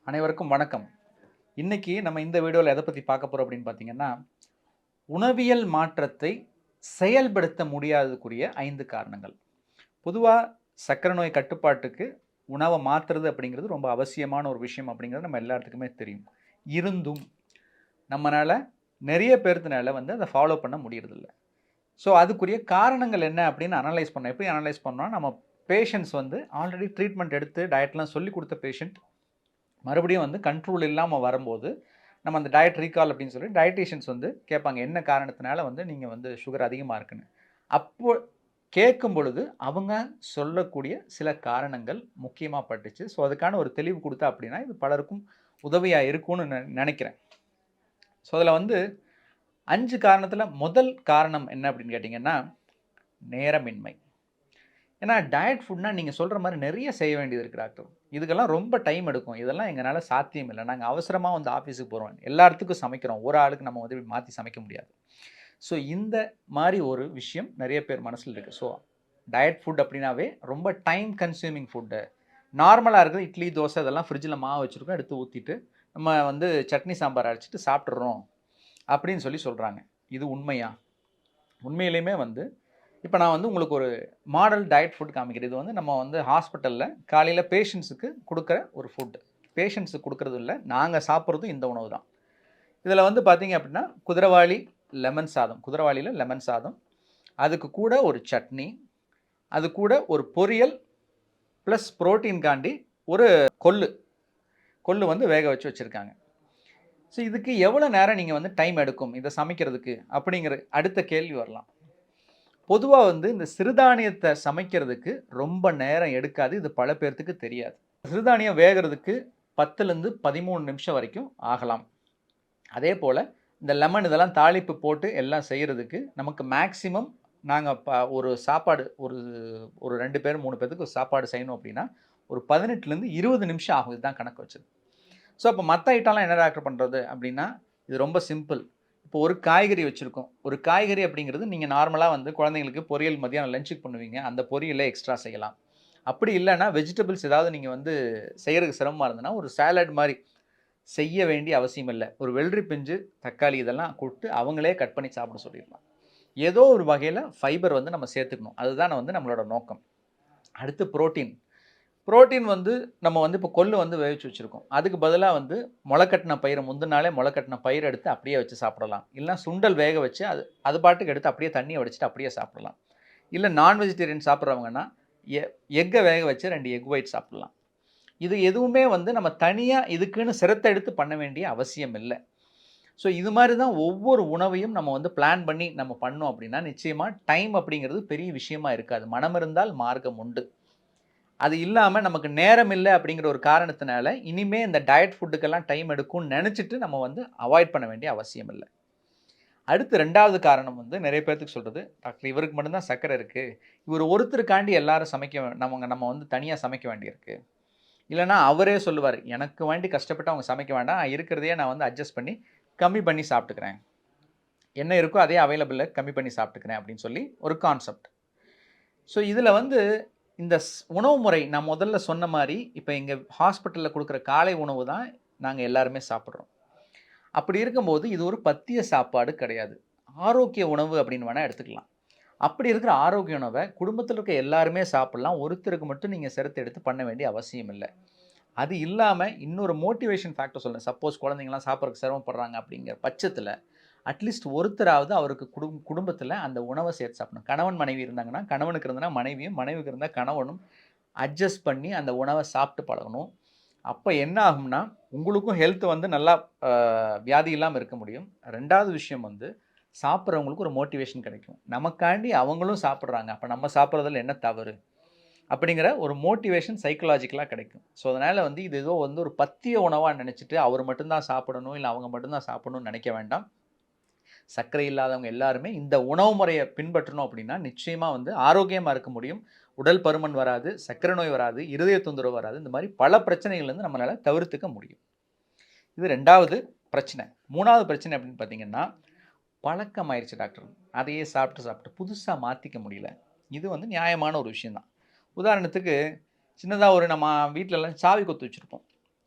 அனைவருக்கும் வணக்கம். இன்னைக்கு நம்ம இந்த வீடியோல எத பத்தி பார்க்க போறோம் அப்படின்னு பார்த்தீங்கன்னா, உணவியல் மாற்றத்தை செயல்படுத்த முடியாததுக்குரிய 5 காரணங்கள். பொதுவா சர்க்கரை நோய் கட்டுப்பாட்டுக்கு உணவ மாத்துறது அப்படிங்கிறது ரொம்ப அவசியமான ஒரு விஷயம் அப்படிங்கிறது நம்ம எல்லாத்துக்குமே தெரியும். இருந்தும் நம்மனால நெறைய பேர்த்துனால அத ஃபாலோ பண்ண முடியறதில்ல. ஸோ அதுக்குரிய காரணங்கள் என்ன அப்படின்னு அனலைஸ் பண்ணோம். எப்படி அனலைஸ் பண்ணோம்னா, நம்ம பேஷண்ட்ஸ் ஆல்ரெடி ட்ரீட்மெண்ட் எடுத்து டயட்லாம் சொல்லிக் குடுத்த பேஷண்ட் மறுபடியும் கண்ட்ரோல் இல்லாம வரும்போது, நம்ம அந்த டயட் ரீகால் அப்படின்னு சொல்லி டயட்டீஷியன்ஸ் கேட்பாங்க. என்ன காரணத்தினால நீங்க சுகர் அதிகமா இருக்குன்னு. அப்போ கேட்கும் பொழுது, அவங்க சொல்லக்கூடிய சில காரணங்கள் முக்கியமா பட்டுச்சு. ஸோ, அதுக்கான ஒரு தெளிவு குடுத்தா அப்படின்னா, இது பலருக்கும் உதவியா இருக்கும்னு நினைக்கிறேன். ஸோ, அதில 5 காரணத்தில முதல் காரணம் என்ன அப்படின்னு கேட்டீங்கன்னா, நேரமின்மை. ஏன்னா டயட் ஃபுட்னா நீங்க சொல்ற மாரி நெறைய செய்ய வேண்டியது இருக்கு டாக்டர். இதுக்கெல்லாம் ரொம்ப டைம் எடுக்கும். இதெல்லாம் எங்கனால சாத்தியம் இல்ல. நாங்க அவசரமா ஆஃபீஸுக்கு போறோம். எல்லாத்துக்கும் சமைக்கிறோம். ஒரு ஆளுக்கு நம்ம மாத்தி சமைக்க முடியாது. ஸோ இந்த மாரி ஒரு விஷயம் நெறைய பேர் மனசுல இருக்கு. ஸோ டயட் ஃபுட் அப்டினாவே ரொம்ப டைம் கன்சியூமிங் ஃபுட்டு. நார்மலா இருக்கிற இட்லி, தோசை இதெல்லாம் ஃப்ரிட்ஜ்ல மாவு வச்சிருக்கோம். எடுத்து ஊத்திட்டு நம்ம சட்னி, சாம்பார் அரைச்சுட்டு சாப்பிட்டுறோம் அப்படின்னு சொல்றாங்க. இது உண்மையா? உண்மையிலேயுமே இப்ப நான் உங்களுக்கு ஒரு மாடல் டயட் ஃபுட் காமிக்கிறேன். இது நம்ம ஹாஸ்பிட்டல்ல காலையில பேஷண்ட்ஸுக்கு குடுக்குற ஒரு ஃபுட். பேஷண்ட்ஸுக்கு குடுக்குறது இல்ல. நாங்க சாப்பிடுறதும் இந்த உணவு தான். இதில பார்த்தீங்க அப்படின்னா, குதிரவாளி லெமன் சாதம். குதிரவாளியில லெமன் சாதம். அதுக்கு கூட ஒரு சட்னி. அது கூட ஒரு பொரியல் பிளஸ் புரோட்டீன்காண்டி ஒரு கொள்ளு. கொள்ளு வேக வச்சு வச்சிருக்காங்க. ஸோ இதுக்கு எவ்வளோ நேரம் நீங்க டைம் எடுக்கும் இத சமைக்கிறதுக்கு? அப்படிங்கிற அடுத்த கேள்வி வரலாம். பொதுவா இந்த சிறுதானியத்த சமைக்கிறதுக்கு ரொம்ப நேரம் எடுக்காது. இது பல பேர்த்துக்கு தெரியாது. சிறுதானியம் வேகறதுக்கு 10லிருந்து 13 நிமிஷம் வரைக்கும் ஆகலாம். அதேபோல இந்த லெமன் இதெல்லாம் தாளிப்பு போட்டு எல்லாம் செய்றதுக்கு நமக்கு மேக்ஸிமம் நாங்க ஒரு சாப்பாடு ஒரு 2 பேர் 3 பேத்துக்கு ஒரு சாப்பாடு செய்யணும் அப்படின்னா, ஒரு 18லிருந்து 20 நிமிஷம் ஆகும். இதுதான் கணக்கு வச்சது. ஸோ அப்ப மத்த ஐட்டம்லாம் என்ன டாக்டர் பண்றது அப்படின்னா, இது ரொம்ப சிம்பிள். இப்போ ஒரு காய்கறி வச்சிருக்கோம். ஒரு காய்கறி அப்படிங்கிறது நீங்க நார்மலா குழந்தைங்களுக்கு பொரியல் மதியானம் லஞ்சுக்கு பண்ணுவீங்க. அந்த பொரியல எக்ஸ்ட்ரா செய்யலாம். அப்படி இல்லன்னா வெஜிடபிள்ஸ் ஏதாவது நீங்க செய்யறதுக்கு சிரமமா இருந்ததுன்னா, ஒரு சாலட் மாரி செய்ய வேண்டிய அவசியம் இல்ல. ஒரு வெள்ளரி பிஞ்சு, தக்காளி இதெல்லாம் கூப்ட்டு அவங்களே கட் பண்ணி சாப்பிட சொல்லிரலாம். ஏதோ ஒரு வகையில ஃபைபர் நம்ம சேர்த்துக்கணும். அதுதான் நம்மளோட நோக்கம். அடுத்து புரோட்டீன். புரோட்டீன் நம்ம இப்போ கொள்ளு வேவிச்சு வச்சிருக்கோம். அதுக்கு பதிலா மொளக்கட்டின பயிர முந்தின நாளே மொளக்கட்டின பயிர எடுத்து அப்படியே வச்சு சாப்பிடலாம். இல்லன்னா சுண்டல் வேக வச்சு அது பாட்டுக்கு எடுத்து அப்படியே தண்ணிய வடிச்சுட்டு அப்படியே சாப்பிடலாம். இல்ல நான் வெஜிடேரியன் சாப்பிடுறவங்கன்னா, எ எக்க வேக வச்சு 2 எக் ஒயிட் சாப்பிடலாம். இது எதுவுமே நம்ம தனியா இதுக்குன்னு சிரத்த எடுத்து பண்ண வேண்டிய அவசியம் இல்ல. ஸோ இது மாரி தான் ஒவ்வொரு உணவையும் நம்ம பிளான் பண்ணி நம்ம பண்ணோம் அப்படின்னா, நிச்சயமா டைம் அப்படிங்கிறது பெரிய விஷயமா இருக்காது. மனம் இருந்தால் மார்க்கம் உண்டு. அது இல்லாம நமக்கு நேரம் இல்ல அப்படிங்கிற ஒரு காரணத்தினால, இனிமே இந்த டயட் ஃபுட்டுக்கெல்லாம் டைம் எடுக்கும்னு நெனச்சுட்டு நம்ம அவாய்ட் பண்ண வேண்டிய அவசியம் இல்ல. அடுத்து 2வது காரணம் நெறைய பேத்துக்கு சொல்றது, டாக்டர் இவருக்கு மட்டும் தான் சர்க்கரை இருக்கு. இவர் ஒருத்தருக்காண்டி எல்லாரும் சமைக்க நம்ம தனியா சமைக்க வேண்டியிருக்கு. இல்லன்னா அவரே சொல்லுவாரு, எனக்கு வேண்டி கஷ்டப்பட்டு அவங்க சமைக்க வேண்டாம். இருக்கிறதையே நான் அட்ஜஸ்ட் பண்ணி, கம்மி பண்ணி சாப்பிட்டுக்கிறேன். என்ன இருக்கோ அதே அவைலபிள்ல கம்மி பண்ணி சாப்பிட்டுக்கிறேன் அப்படின்னு சொல்லி ஒரு கான்செப்ட். ஸோ இதில இந்த உணவு முறை நான் முதல்ல சொன்ன மாரி, இப்ப எங்க ஹாஸ்பிட்டல்ல குடுக்குற காலை உணவு தான் நாங்க எல்லாருமே சாப்பிடுறோம். அப்படி இருக்கும்போது இது ஒரு பத்திய சாப்பாடு கிடையாது. ஆரோக்கிய உணவு அப்படின்னு வேணா எடுத்துக்கலாம். அப்படி இருக்கிற ஆரோக்கிய உணவ குடும்பத்தில இருக்க எல்லாருமே சாப்பிடலாம். ஒருத்தருக்கு மட்டும் நீங்க சிரத்த எடுத்து பண்ண வேண்டிய அவசியம் இல்ல. அது இல்லாம இன்னொரு மோட்டிவேஷன் ஃபேக்டர் சொல்றேன். சப்போஸ் குழந்தைங்கலாம் சாப்பிடறதுக்கு சிரமப்படுறாங்க அப்படிங்கிற பட்சத்தில, அட்லீஸ்ட் ஒருத்தராவது அவருக்கு குடும்பத்தில அந்த உணவ சேர்த்து சாப்பிடணும். கணவன், மனைவி இருந்தாங்கன்னா, கணவனுக்கு இருந்ததுன்னா மனைவியும், மனைவிக்கு இருந்தா கணவனும் அட்ஜஸ்ட் பண்ணி அந்த உணவ சாப்பிட்டு பழகணும். அப்ப என்ன ஆகும்னா, உங்களுக்கும் ஹெல்த் நல்லா அ வியாதி இல்லாம இருக்க முடியும். 2வது விஷயம் சாப்பிடுறவங்களுக்கு ஒரு மோட்டிவேஷன் கிடைக்கும். நமக்காண்டி அவங்களும் சாப்பிடுறாங்க. அப்ப நம்ம சாப்பிடுறதுல என்ன தவறு? அப்படிங்கிற ஒரு மோட்டிவேஷன் சைக்காலஜிக்கலா கிடைக்கும். ஸோ அதனால இது ஏதோ ஒரு பத்திய உணவா நினைச்சுட்டு, அவர் மட்டும் தான் சாப்பிடணும், இல்ல அவங்க மட்டும் தான் சாப்பிடணும்னு நினைக்க வேண்டாம். சர்க்கரை இல்லாதவங்க எல்லாருமே இந்த உணவு முறைய பின்பற்றணும் அப்படின்னா, நிச்சயமா ஆரோக்கியமா இருக்க முடியும். உடல் பருமன் வராது, சர்க்கரை நோய் வராது, இருதய தொந்தரவு வராது. இந்த மாரி பல பிரச்சனைகள்லேருந்து நம்மளால தவிர்த்துக்க முடியும். இது 2வது பிரச்சனை. 3வது பிரச்சனை அப்படின்னு பார்த்தீங்கன்னா, பழக்கமாயிருச்சு டாக்டர். அதையே சாப்பிட்டு, சாப்பிட்டு புதுசா மாத்திக்க முடியல. இது நியாயமான ஒரு விஷயம் தான். உதாரணத்துக்கு, சின்னதா நம்ம வீட்லலாம் சாவி கொத்து வச்சிருப்போம்.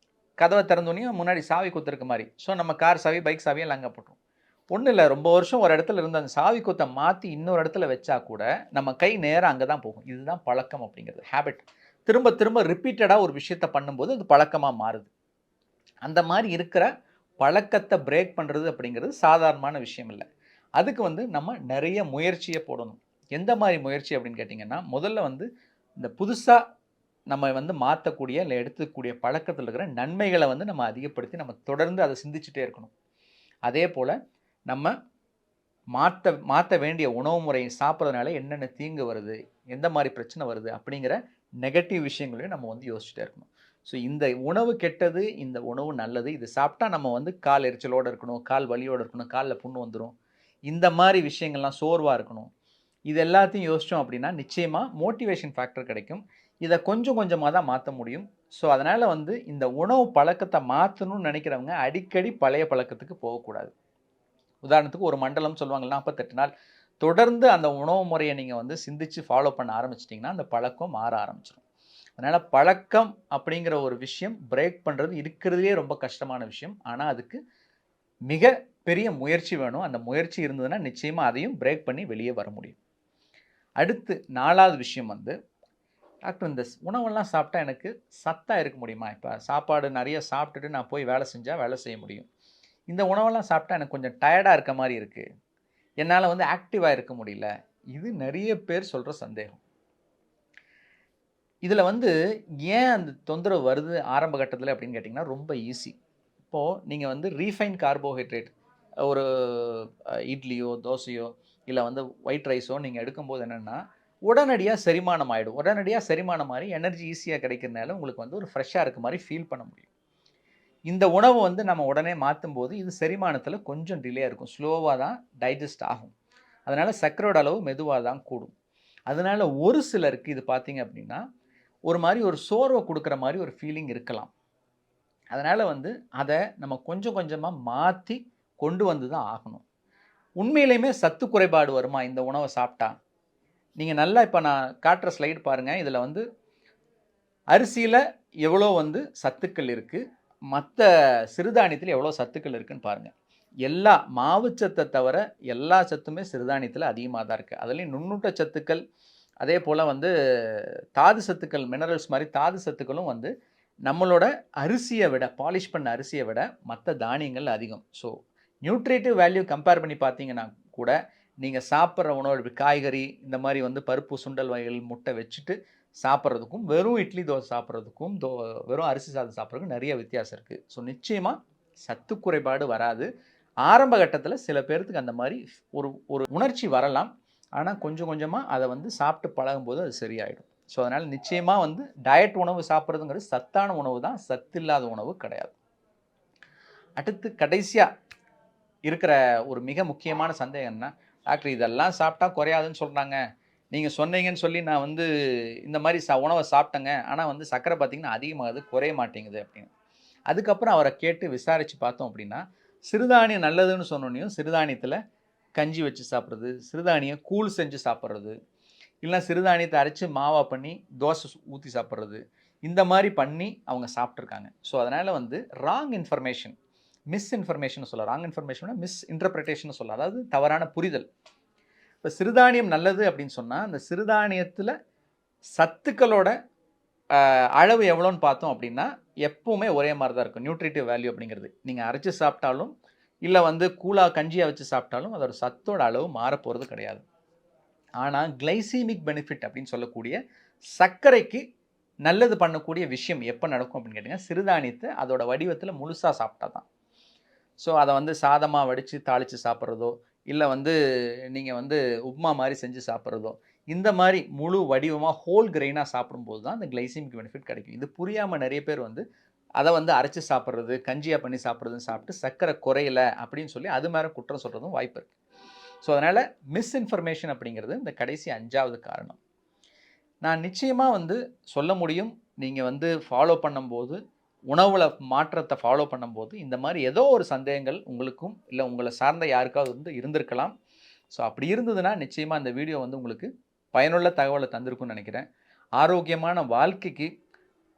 கதவை திறந்தோடனே முன்னாடி சாவி குத்துருக்க மாதிரி. ஸோ நம்ம கார் சாவி, பைக் சாவியை எல்லாம் அங்கே போட்டுரும். ஒன்றும் இல்லை, ரொம்ப வருஷம் ஒரு இடத்துல இருந்து அந்த சாவி கொத்தை மாற்றி இன்னொரு இடத்துல வச்சா கூட நம்ம கை நேராக அங்கே தான் போகும். இதுதான் பழக்கம் அப்படிங்கிறது, ஹேபிட். திரும்ப திரும்ப ரிப்பீட்டடாக ஒரு விஷயத்தை பண்ணும்போது அது பழக்கமாக மாறுது. அந்த மாதிரி இருக்கிற பழக்கத்தை பிரேக் பண்ணுறது அப்படிங்கிறது சாதாரணமான விஷயம் இல்லை. அதுக்கு வந்து நம்ம நிறைய முயற்சியை போடணும். எந்த மாதிரி முயற்சி அப்படின்னு கேட்டிங்கன்னா, முதல்ல வந்து இந்த புதுசாக நம்ம வந்து மாற்றக்கூடிய இல்லை எடுத்துக்கூடிய பழக்கத்தில் இருக்கிற நன்மைகளை வந்து நம்ம அதிகப்படுத்தி நம்ம தொடர்ந்து அதை சிந்திச்சுட்டே இருக்கணும். அதே போல் நம்ம மாற்ற வேண்டிய உணவு முறையை சாப்பிட்றதுனால என்னென்ன தீங்கு வருது, எந்த மாதிரி பிரச்சனை வருது அப்படிங்கிற நெகட்டிவ் விஷயங்களையும் நம்ம வந்து யோசிச்சுட்டே இருக்கணும். ஸோ இந்த உணவு கெட்டது, இந்த உணவு நல்லது, இது சாப்பிட்டா நம்ம வந்து கால் எரிச்சலோடு இருக்கணும், கால் வலியோடு இருக்கணும், காலில் புண்ணு வந்துடும், இந்த மாதிரி விஷயங்கள்லாம் சோர்வாக இருக்கணும். இது எல்லாத்தையும் யோசித்தோம் அப்படின்னா நிச்சயமாக மோட்டிவேஷன் ஃபேக்டர் கிடைக்கும். இதை கொஞ்சம் கொஞ்சமாக தான் மாற்ற முடியும். ஸோ அதனால் வந்து இந்த உணவு பழக்கத்தை மாற்றணும்னு நினைக்கிறவங்க அடிக்கடி பழைய பழக்கத்துக்கு போகக்கூடாது. உதாரணத்துக்கு ஒரு மண்டலம் சொல்லுவாங்க, 48 நாள் தொடர்ந்து அந்த உணவு முறையை நீங்கள் வந்து சிந்திச்சு ஃபாலோ பண்ண ஆரம்பிச்சிட்டிங்கன்னா அந்த பழக்கம் மாற ஆரம்பிச்சிடும். அதனால் பழக்கம் அப்படிங்கிற ஒரு விஷயம் பிரேக் பண்ணுறது இருக்கிறதுலே ரொம்ப கஷ்டமான விஷயம். ஆனால் அதுக்கு மிக பெரிய முயற்சி வேணும். அந்த முயற்சி இருந்ததுன்னா நிச்சயமாக அதையும் பிரேக் பண்ணி வெளியே வர முடியும். அடுத்து 4வது விஷயம் வந்து, டாக்டர் இந்த உணவெல்லாம் சாப்பிட்டா எனக்கு சத்தாக இருக்க முடியுமா? இப்போ சாப்பாடு நிறைய சாப்பிட்டுட்டு நான் போய் வேலை செஞ்சால் வேலை செய்ய முடியும். இந்த உணவெல்லாம் சாப்பிட்டா எனக்கு கொஞ்சம் டயர்டாக இருக்க மாதிரி இருக்குது, என்னால் வந்து ஆக்டிவாக இருக்க முடியல. இது நிறைய பேர் சொல்கிற சந்தேகம். இதில் வந்து ஏன் அந்த தொந்தரவு வருது ஆரம்ப கட்டத்தில் அப்படின்னு கேட்டிங்கன்னா ரொம்ப ஈஸி. இப்போது நீங்கள் வந்து ரீஃபைன் கார்போஹைட்ரேட் ஒரு இட்லியோ தோசையோ இல்லை வந்து ஒயிட் ரைஸோ நீங்கள் எடுக்கும்போது என்னென்னா உடனடியாக செரிமானம் ஆகிடும். உடனடியாக செரிமானம் மாதிரி எனர்ஜி ஈஸியாக கிடைக்கிறதுனால உங்களுக்கு வந்து ஒரு ஃப்ரெஷ்ஷாக இருக்க மாதிரி ஃபீல் பண்ண முடியும். இந்த உணவு வந்து நம்ம உடனே மாற்றும் போது இது செரிமானத்தில் கொஞ்சம் டிலே இருக்கும், ஸ்லோவாக தான் டைஜஸ்ட் ஆகும். அதனால் சர்க்கரையோட அளவு மெதுவாக தான் கூடும். அதனால் ஒரு சிலருக்கு இது பார்த்தீங்க அப்படின்னா ஒரு மாதிரி ஒரு சோர்வை கொடுக்குற மாதிரி ஒரு ஃபீலிங் இருக்கலாம். அதனால் வந்து அதை நம்ம கொஞ்சம் கொஞ்சமாக மாற்றி கொண்டு வந்து தான் ஆகணும். உண்மையிலையுமே சத்து குறைபாடு வருமா இந்த உணவை சாப்பிட்டா? நீங்கள் நல்லா இப்போ நான் காட்டுற ஸ்லைடு பாருங்கள். இதில் வந்து அரிசியில் எவ்வளோ வந்து சத்துக்கள் இருக்குது, மற்ற சிறுதானியத்தில் எவ்வளோ சத்துக்கள் இருக்குதுன்னு பாருங்கள். எல்லா மாவுச்சத்தை தவிர எல்லா சத்துமே சிறுதானியத்தில் அதிகமாக தான் இருக்குது. அதுலேயும் நுண்ணூட்ட சத்துக்கள், அதே போல் வந்து தாது சத்துக்கள், மினரல்ஸ் மாதிரி தாது சத்துக்களும் வந்து நம்மளோட அரிசியை விட, பாலிஷ் பண்ண அரிசியை விட மற்ற தானியங்கள் அதிகம். ஸோ நியூட்ரிட்டிவ் வேல்யூ கம்பேர் பண்ணி பார்த்தீங்கன்னா கூட நீங்கள் சாப்பிட்ற உணவு காய்கறி இந்த மாதிரி வந்து பருப்பு, சுண்டல் வகைகள், முட்டை வச்சுட்டு சாப்பிட்றதுக்கும் வெறும் இட்லி தோசை சாப்பிட்றதுக்கும் வெறும் அரிசி சாதம் சாப்பிட்றதுக்கும் நிறைய வித்தியாசம் இருக்குது. ஸோ நிச்சயமாக சத்து குறைபாடு வராது. ஆரம்ப கட்டத்தில் சில பேர்த்துக்கு அந்த மாதிரி ஒரு உணர்ச்சி வரலாம். ஆனால் கொஞ்சம் கொஞ்சமாக அதை வந்து சாப்பிட்டு பழகும்போது அது சரியாயிடும். ஸோ அதனால் நிச்சயமாக வந்து டயட் உணவு சாப்பிட்றதுங்கிறது சத்தான உணவு தான், சத்து இல்லாத உணவு கிடையாது. அடுத்து கடைசியாக இருக்கிற ஒரு மிக முக்கியமான சந்தேகம்னா, டாக்டர் இதெல்லாம் சாப்பிட்டா குறையாதுன்னு சொல்கிறாங்க, நீங்கள் சொன்னீங்கன்னு சொல்லி நான் வந்து இந்த மாதிரி உணவை சாப்பிட்டேங்க, ஆனால் வந்து சர்க்கரை பார்த்திங்கன்னா அதிகமாகுது, குறைய மாட்டேங்குது அப்படின்னு. அதுக்கப்புறம் அவரை கேட்டு விசாரித்து பார்த்தோம் அப்படின்னா, சிறுதானியம் நல்லதுன்னு சொன்னோன்னையும் சிறுதானியத்தில் கஞ்சி வச்சு சாப்பிட்றது, சிறுதானியம் கூழ் செஞ்சு சாப்பிட்றது, இல்லைனா சிறுதானியத்தை அரைச்சி மாவாக பண்ணி தோசை ஊற்றி சாப்பிட்றது, இந்த மாதிரி பண்ணி அவங்க சாப்பிட்ருக்காங்க. ஸோ அதனால் வந்து ராங் இன்ஃபர்மேஷன், மிஸ்இன்ஃபர்மேஷன் சொல்லலாம். ராங் இன்ஃபர்மேஷன்னா மிஸ் இன்டர்பிரிட்டேஷன் சொல்லலாம், அதாவது தவறான புரிதல். இப்போ சிறுதானியம் நல்லது அப்படின்னு சொன்னால் அந்த சிறுதானியத்தில் சத்துக்களோட அளவு எவ்வளோன்னு பார்த்தோம் அப்படின்னா எப்பவுமே ஒரே மாதிரி தான் இருக்கும். நியூட்ரிட்டிவ் வேல்யூ அப்படிங்கிறது நீங்கள் அரைச்சி சாப்பிட்டாலும் இல்லை வந்து கூழாக கஞ்சியாக வச்சு சாப்பிட்டாலும் அதோட சத்தோட அளவு மாறப்போகிறது கிடையாது. ஆனால் கிளைசீமிக் பெனிஃபிட் அப்படின்னு சொல்லக்கூடிய சர்க்கரைக்கு நல்லது பண்ணக்கூடிய விஷயம் எப்போ நடக்கும் அப்படின்னு கேட்டிங்கன்னா, சிறுதானியத்தை அதோட வடிவத்தில் முழுசாக சாப்பிட்டா தான். ஸோ அதை வந்து சாதமாக வடித்து தாளித்து சாப்பிட்றதோ, இல்லை வந்து நீங்கள் வந்து உப்மா மாதிரி செஞ்சு சாப்பிட்றதோ, இந்த மாதிரி முழு வடிவமாக ஹோல் கிரெயினாக சாப்பிடும்போது தான் அந்த கிளைசீமிக் பெனிஃபிட் கிடைக்கும். இது புரியாமல் நிறைய பேர் வந்து அதை வந்து அரைச்சி சாப்பிட்றது, கஞ்சியாக பண்ணி சாப்பிட்றதுன்னு சாப்பிட்டு சர்க்கரை குறையல அப்படின்னு சொல்லி அது மேலே குற்றம் சொல்கிறதும் வாய்ப்பு இருக்குது. ஸோ அதனால் மிஸ்இன்ஃபர்மேஷன் அப்படிங்கிறது இந்த கடைசி 5வது காரணம். நான் நிச்சயமாக வந்து சொல்ல முடியும், நீங்கள் வந்து ஃபாலோ பண்ணும்போது, உணவில் மாற்றத்தை ஃபாலோ பண்ணும்போது இந்த மாதிரி ஏதோ ஒரு சந்தேகங்கள் உங்களுக்கும் இல்லை உங்களை சார்ந்த யாருக்காவது வந்து இருந்திருக்கலாம். ஸோ அப்படி இருந்ததுன்னா நிச்சயமாக இந்த வீடியோ வந்து உங்களுக்கு பயனுள்ள தகவலை தந்திருக்கும்னு நினைக்கிறேன். ஆரோக்கியமான வாழ்க்கைக்கு,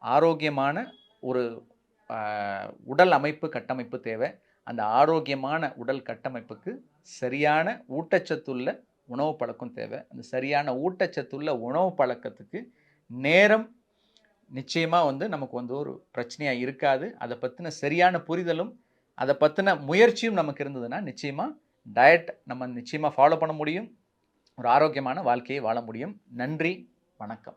ஆரோக்கியமான ஒரு உடல் அமைப்பு கட்டமைப்பு தேவை. அந்த ஆரோக்கியமான உடல் கட்டமைப்புக்கு சரியான ஊட்டச்சத்துள்ள உணவு பழக்கம் தேவை. அந்த சரியான ஊட்டச்சத்துள்ள உணவு பழக்கத்துக்கு நேரம் நிச்சயமா நமக்கு ஒரு பிரச்சனையா இருக்காது. அத பத்தின சரியான புரிதலும், அத பத்தின முயற்சியும் நமக்கு இருந்ததுன்னா, நிச்சயமா டயட் நம்ம நிச்சயமா ஃபாலோ பண்ண முடியும். ஒரு ஆரோக்கியமான வாழ்க்கையை வாழ முடியும். நன்றி, வணக்கம்.